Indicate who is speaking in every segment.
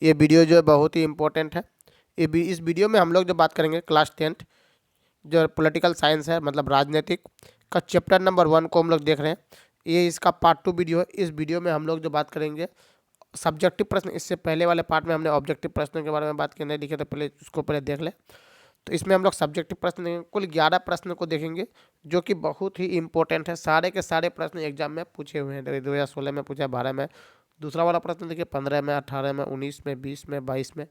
Speaker 1: ये वीडियो जो है बहुत ही इम्पोर्टेंट है। इस वीडियो में हम लोग जो बात करेंगे क्लास 10th जो पॉलिटिकल साइंस है, मतलब राजनीतिक का चैप्टर नंबर 1 को हम लोग देख रहे हैं। ये इसका पार्ट 2 वीडियो है। इस वीडियो में हम लोग जो बात करेंगे सब्जेक्टिव प्रश्न। इससे पहले वाले पार्ट में हमने ऑब्जेक्टिव प्रश्न के बारे में बात की, नहीं लिखे तो पहले उसको देख ले। तो इसमें हम लोग सब्जेक्टिव प्रश्न देखेंगे, कुल 11 प्रश्न को देखेंगे जो कि बहुत ही इंपॉर्टेंट है। सारे के सारे प्रश्न एग्जाम में पूछे हुए हैं। 2016 में पूछा, 12 में। दूसरा वाला प्रश्न देखिए 15 में, 18 में, 19 में, 20 में, 22 में।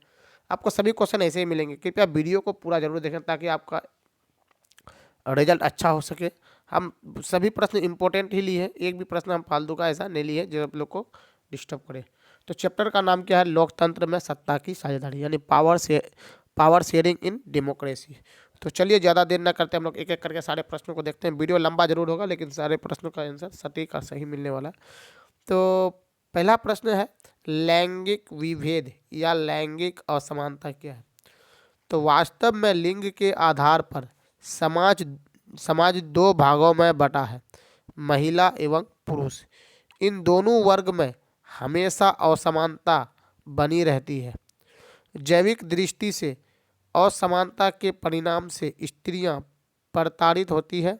Speaker 1: आपको सभी क्वेश्चन ऐसे ही मिलेंगे। कृपया वीडियो को पूरा जरूर देखें ताकि आपका रिजल्ट अच्छा हो सके। हम सभी प्रश्न इंपॉर्टेंट ही लिए हैं, एक भी प्रश्न हम फालतू का ऐसा नहीं लिए जो आप लोग को डिस्टर्ब करे। तो चैप्टर का नाम क्या है? लोकतंत्र में सत्ता की साझेदारी, यानी पावर शेयरिंग इन डेमोक्रेसी। तो चलिए ज़्यादा देर ना करते हम लोग एक एक करके सारे प्रश्नों को देखते हैं। वीडियो लंबा जरूर होगा लेकिन सारे प्रश्नों का आंसर सटीक और सही मिलने वाला है। तो पहला प्रश्न है, लैंगिक विभेद या लैंगिक असमानता क्या है? तो वास्तव में लिंग के आधार पर समाज समाज दो भागों में बटा है, महिला एवं पुरुष। इन दोनों वर्ग में हमेशा असमानता बनी रहती है। जैविक दृष्टि से असमानता के परिणाम से स्त्रियां प्रताड़ित होती है।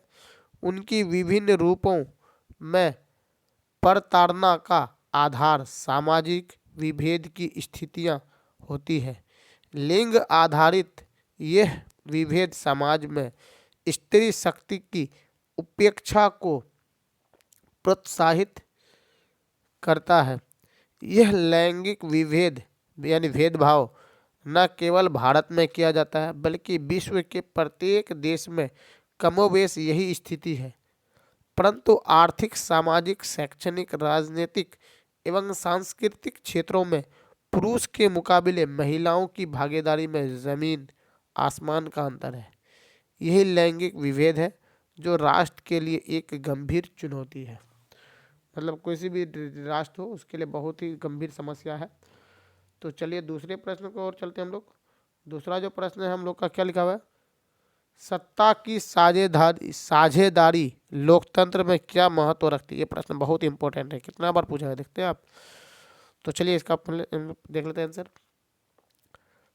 Speaker 1: उनकी विभिन्न रूपों में प्रताड़ना का आधार सामाजिक विभेद की स्थितियां होती है। लिंग आधारित यह विभेद समाज में स्त्री शक्ति की उपेक्षा को प्रोत्साहित करता है। यह लैंगिक विभेद यानी भेदभाव न केवल भारत में किया जाता है बल्कि विश्व के प्रत्येक देश में कमोबेश यही स्थिति है। परंतु आर्थिक, सामाजिक, शैक्षणिक, राजनीतिक एवं सांस्कृतिक क्षेत्रों में पुरुष के मुकाबले महिलाओं की भागीदारी में जमीन आसमान का अंतर है। यही लैंगिक विभेद है जो राष्ट्र के लिए एक गंभीर चुनौती है। मतलब कोई भी राष्ट्र हो उसके लिए बहुत ही गंभीर समस्या है। तो चलिए दूसरे प्रश्न को और चलते हैं हम लोग। दूसरा जो प्रश्न है हम लोग का क्या लिखा हुआ है? सत्ता की साझेदारी लोकतंत्र में क्या महत्व रखती है? ये प्रश्न बहुत इंपॉर्टेंट है, कितना बार पूछा है देखते हैं आप। तो चलिए इसका देख लेते हैं आंसर।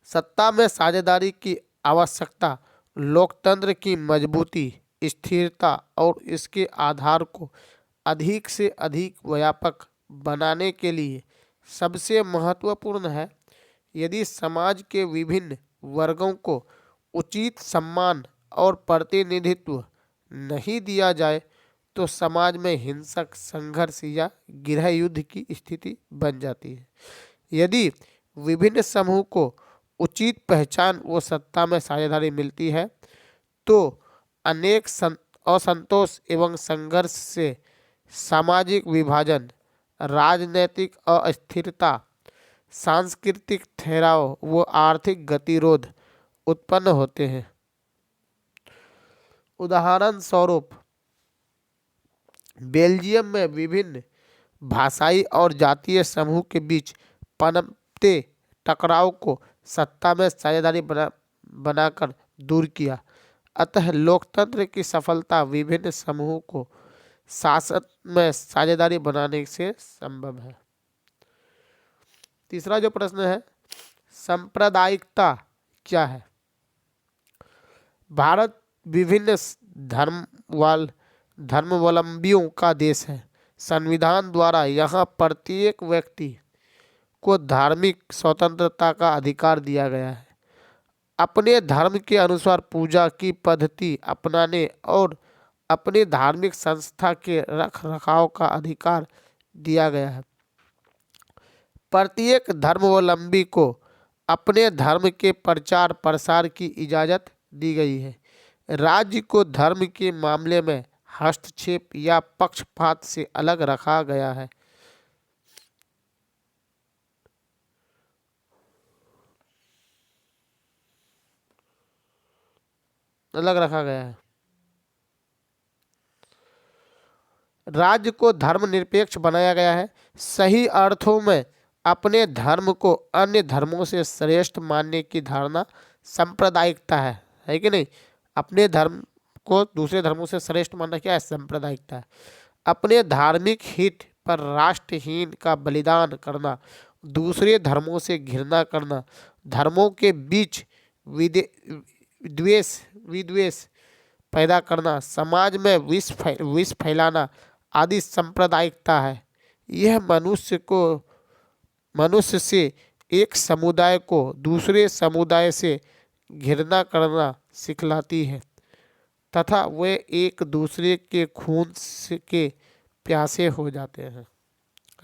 Speaker 1: सत्ता में साझेदारी की आवश्यकता लोकतंत्र की मजबूती, स्थिरता और इसके आधार को अधिक से अधिक व्यापक बनाने के लिए सबसे महत्वपूर्ण है। यदि समाज के विभिन्न वर्गों को उचित सम्मान और प्रतिनिधित्व नहीं दिया जाए तो समाज में हिंसक संघर्ष या गृह युद्ध की स्थिति बन जाती है। यदि विभिन्न समूह को उचित पहचान व सत्ता में साझेदारी मिलती है तो अनेक असंतोष एवं संघर्ष से सामाजिक विभाजन, राजनीतिक अस्थिरता, सांस्कृतिक ठहराव व आर्थिक गतिरोध उत्पन्न होते हैं। उदाहरण स्वरूप बेल्जियम में विभिन्न भाषाई और जातीय समूह के बीच पनपते टकराव को सत्ता में साझेदारी बनाकर दूर किया। अतः लोकतंत्र की सफलता विभिन्न समूहों को शासन में साझेदारी बनाने से संभव है। तीसरा जो प्रश्न है, सांप्रदायिकता क्या है? भारत विभिन्न धर्मावलंबियों का देश है। संविधान द्वारा यहाँ प्रत्येक व्यक्ति को धार्मिक स्वतंत्रता का अधिकार दिया गया है। अपने धर्म के अनुसार पूजा की पद्धति अपनाने और अपने धार्मिक संस्था के रख रखाव का अधिकार दिया गया है। प्रत्येक धर्मावलंबी को अपने धर्म के प्रचार प्रसार की इजाज़त दी गई है। राज्य को धर्म के मामले में हस्तक्षेप या पक्षपात से अलग रखा गया है। राज्य को धर्मनिरपेक्ष बनाया गया है। सही अर्थों में अपने धर्म को अन्य धर्मों से श्रेष्ठ मानने की धारणा सांप्रदायिकता है कि नहीं? अपने धर्म को दूसरे धर्मों से श्रेष्ठ मानना क्या है? सांप्रदायिकता है। अपने धार्मिक हित पर राष्ट्रहीन का बलिदान करना दूसरे धर्मों से घृणा करना, धर्मों के बीच विद्वेष पैदा करना, समाज में विष फैलाना आदि सांप्रदायिकता है। यह मनुष्य से एक समुदाय को दूसरे समुदाय से घृणा करना सिखलाती है तथा वे एक दूसरे के खून के प्यासे हो जाते हैं।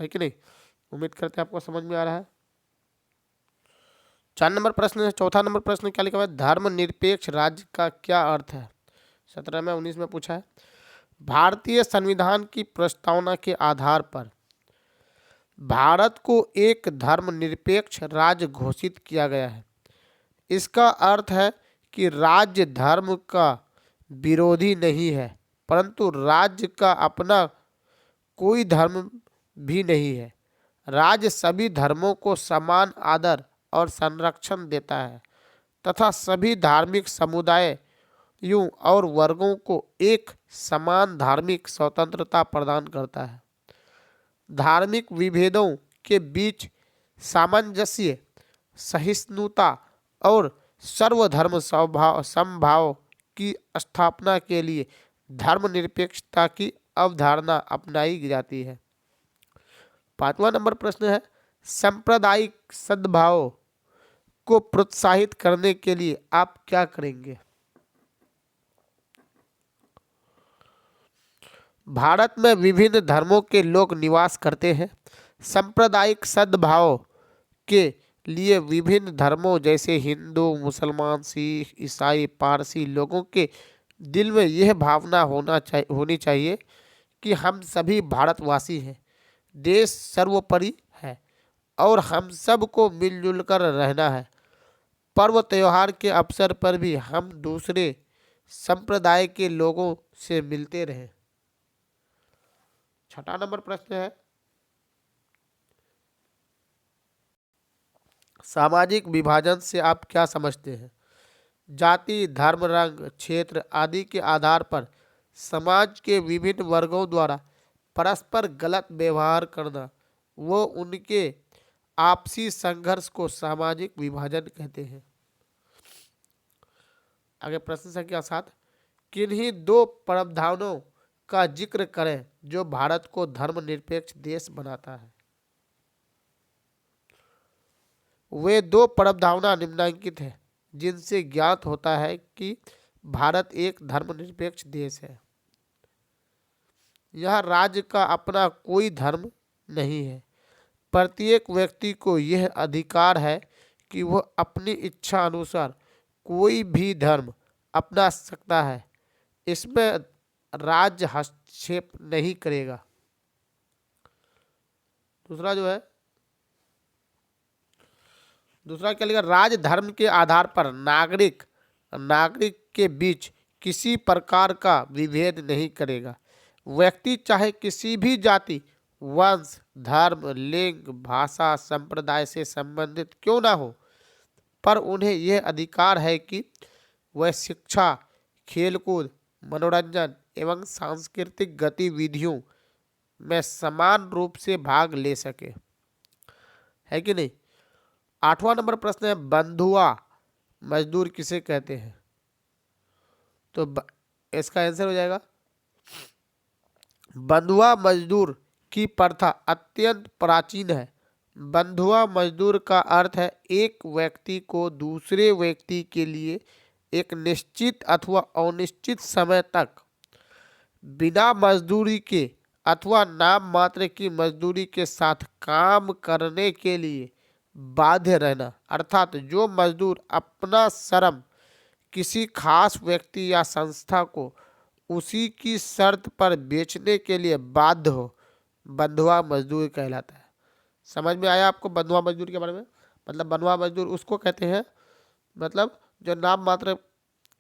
Speaker 1: है कि नहीं? उम्मीद करते हैं आपको समझ में आ रहा है। 4 नंबर प्रश्न है। चौथा नंबर प्रश्न क्या लिखा हुआ है? धर्मनिरपेक्ष राज्य का क्या अर्थ है? 17 में 19 में पूछा है। भारतीय संविधान की प्रस्तावना के आधार पर भारत को एक धर्मनिरपेक्ष राज्य घोषित किया गया है। इसका अर्थ है कि राज्य धर्म का विरोधी नहीं है, परंतु राज्य का अपना कोई धर्म भी नहीं है। राज्य सभी धर्मों को समान आदर और संरक्षण देता है तथा सभी धार्मिक समुदायों और वर्गों को एक समान धार्मिक स्वतंत्रता प्रदान करता है। धार्मिक विभेदों के बीच सामंजस्य, सहिष्णुता और सर्वधर्म समभाव की स्थापना के लिए धर्मनिरपेक्षता की अवधारणा अपनाई जाती है। 5वां नंबर प्रश्न है। सांप्रदायिक सद्भाव को प्रोत्साहित करने के लिए आप क्या करेंगे? भारत में विभिन्न धर्मों के लोग निवास करते हैं। सांप्रदायिक सद्भाव के लिए विभिन्न धर्मों जैसे हिंदू, मुसलमान, सिख, ईसाई, पारसी लोगों के दिल में यह भावना होनी चाहिए कि हम सभी भारतवासी हैं, देश सर्वोपरि है और हम सबको मिलजुल कर रहना है। पर्व त्योहार के अवसर पर भी हम दूसरे संप्रदाय के लोगों से मिलते रहें। 6वां नंबर प्रश्न है। सामाजिक विभाजन से आप क्या समझते हैं? जाति, धर्म, रंग, क्षेत्र आदि के आधार पर समाज के विभिन्न वर्गों द्वारा परस्पर गलत व्यवहार करना वो उनके आपसी संघर्ष को सामाजिक विभाजन कहते हैं। आगे प्रश्न संख्या 7। किन्हीं 2 प्रावधानों का जिक्र करें जो भारत को धर्मनिरपेक्ष देश बनाता है। वे 2 प्रावधान निम्नलिखित हैं जिनसे ज्ञात होता है कि भारत एक धर्मनिरपेक्ष देश है। यह राज्य का अपना कोई धर्म नहीं है। प्रत्येक व्यक्ति को यह अधिकार है कि वह अपनी इच्छा अनुसार कोई भी धर्म अपना सकता है। इसमें राज्य हस्तक्षेप नहीं करेगा। दूसरा क्या लिखा? राज्य धर्म के आधार पर नागरिक के बीच किसी प्रकार का विभेद नहीं करेगा। व्यक्ति चाहे किसी भी जाति, वंश, धर्म, लिंग, भाषा, संप्रदाय से संबंधित क्यों ना हो, पर उन्हें यह अधिकार है कि वह शिक्षा, खेलकूद, मनोरंजन एवं सांस्कृतिक गतिविधियों में समान रूप से भाग ले सके। है कि नहीं? 8वां नंबर प्रश्न है। बंधुआ मजदूर किसे कहते हैं? तो इसका आंसर हो जाएगा बंधुआ मजदूर की प्रथा अत्यंत प्राचीन है। बंधुआ मजदूर का अर्थ है एक व्यक्ति को दूसरे व्यक्ति के लिए एक निश्चित अथवा अनिश्चित समय तक बिना मजदूरी के अथवा नाम मात्र की मजदूरी के साथ काम करने के लिए बाध्य रहना। अर्थात जो मजदूर अपना श्रम किसी खास व्यक्ति या संस्था को उसी की शर्त पर बेचने के लिए बाध्य हो, बंधुआ मजदूर कहलाता है। समझ में आया आपको बंधुआ मजदूर के बारे में? मतलब बंधुआ मजदूर उसको कहते हैं मतलब जो नाम मात्र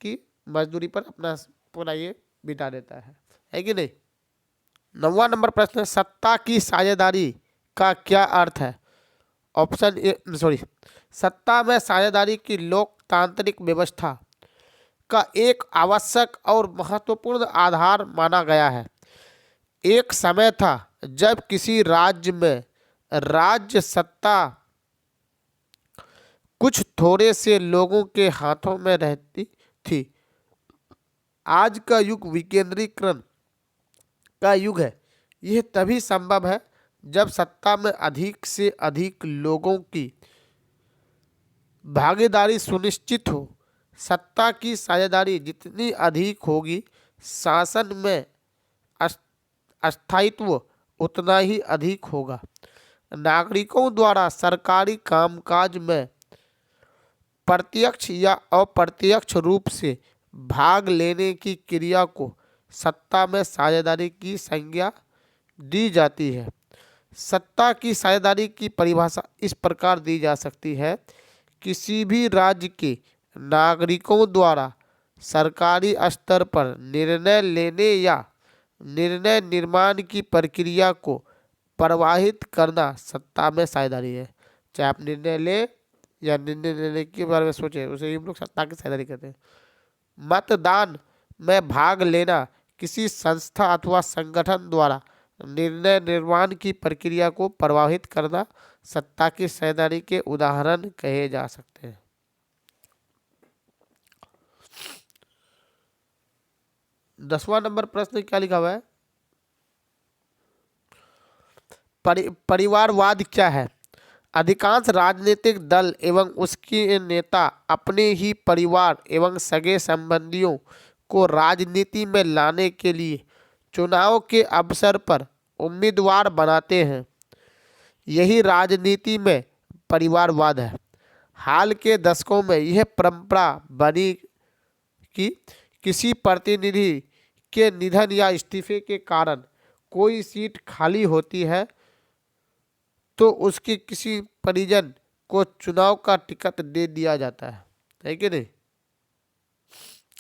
Speaker 1: की मजदूरी पर अपना पूरा ये बिता देता है कि नहीं? 9वां नंबर प्रश्न है। सत्ता की साझेदारी का क्या अर्थ है? ऑप्शन ए सत्ता में साझेदारी की लोकतांत्रिक व्यवस्था का एक आवश्यक और महत्वपूर्ण आधार माना गया है। एक समय था जब किसी राज्य में राज्य सत्ता कुछ थोड़े से लोगों के हाथों में रहती थी। आज का युग विकेंद्रीकरण का युग है। यह तभी संभव है जब सत्ता में अधिक से अधिक लोगों की भागीदारी सुनिश्चित हो। सत्ता की साझेदारी जितनी अधिक होगी, शासन में स्थायित्व उतना ही अधिक होगा। नागरिकों द्वारा सरकारी कामकाज में प्रत्यक्ष या अप्रत्यक्ष रूप से भाग लेने की क्रिया को सत्ता में साझेदारी की संज्ञा दी जाती है। सत्ता की साझेदारी की परिभाषा इस प्रकार दी जा सकती है: किसी भी राज्य के नागरिकों द्वारा सरकारी स्तर पर निर्णय लेने या निर्णय निर्माण की प्रक्रिया को प्रवाहित करना सत्ता में साझेदारी है। चाहे आप निर्णय ले या निर्णय लेने के बारे में सोचें, उसे हम लोग सत्ता की साझेदारी कहते हैं। मतदान में भाग लेना किसी संस्था अथवा संगठन द्वारा निर्णय निर्माण की प्रक्रिया को प्रभावित करना सत्ता की साझेदारी के उदाहरण कहे जा सकते हैं। 10वां नंबर प्रश्न क्या लिखा हुआ है? परिवारवाद क्या है? अधिकांश राजनीतिक दल एवं उसके नेता अपने ही परिवार एवं सगे संबंधियों को राजनीति में लाने के लिए चुनाव के अवसर पर उम्मीदवार बनाते हैं। यही राजनीति में परिवारवाद है। हाल के दशकों में यह परंपरा बनी कि किसी प्रतिनिधि के निधन या इस्तीफे के कारण कोई सीट खाली होती है तो उसके किसी परिजन को चुनाव का टिकट दे दिया जाता है कि नहीं?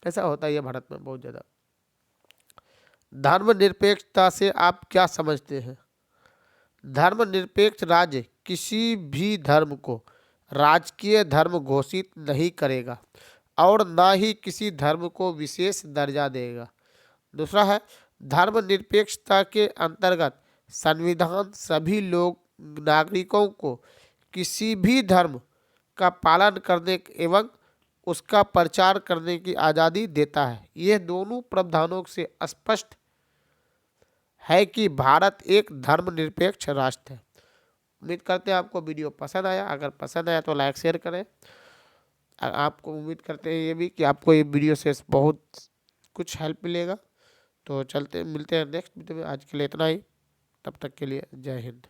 Speaker 1: ऐसा होता है भारत में बहुत ज्यादा। धर्मनिरपेक्षता से आप क्या समझते हैं? धर्मनिरपेक्ष राज्य किसी भी धर्म को राजकीय धर्म घोषित नहीं करेगा और ना ही किसी धर्म को विशेष दर्जा देगा। दूसरा है, धर्मनिरपेक्षता के अंतर्गत संविधान सभी लोग नागरिकों को किसी भी धर्म का पालन करने एवं उसका प्रचार करने की आज़ादी देता है। यह दोनों प्रावधानों से स्पष्ट है कि भारत एक धर्मनिरपेक्ष राष्ट्र है। उम्मीद करते हैं आपको वीडियो पसंद आया। अगर पसंद आया तो लाइक शेयर करें। आपको उम्मीद करते हैं ये भी कि आपको ये वीडियो से बहुत कुछ हेल्प मिलेगा। तो मिलते हैं नेक्स्ट वीडियो में। आज के लिए इतना ही। तब तक के लिए जय हिंद।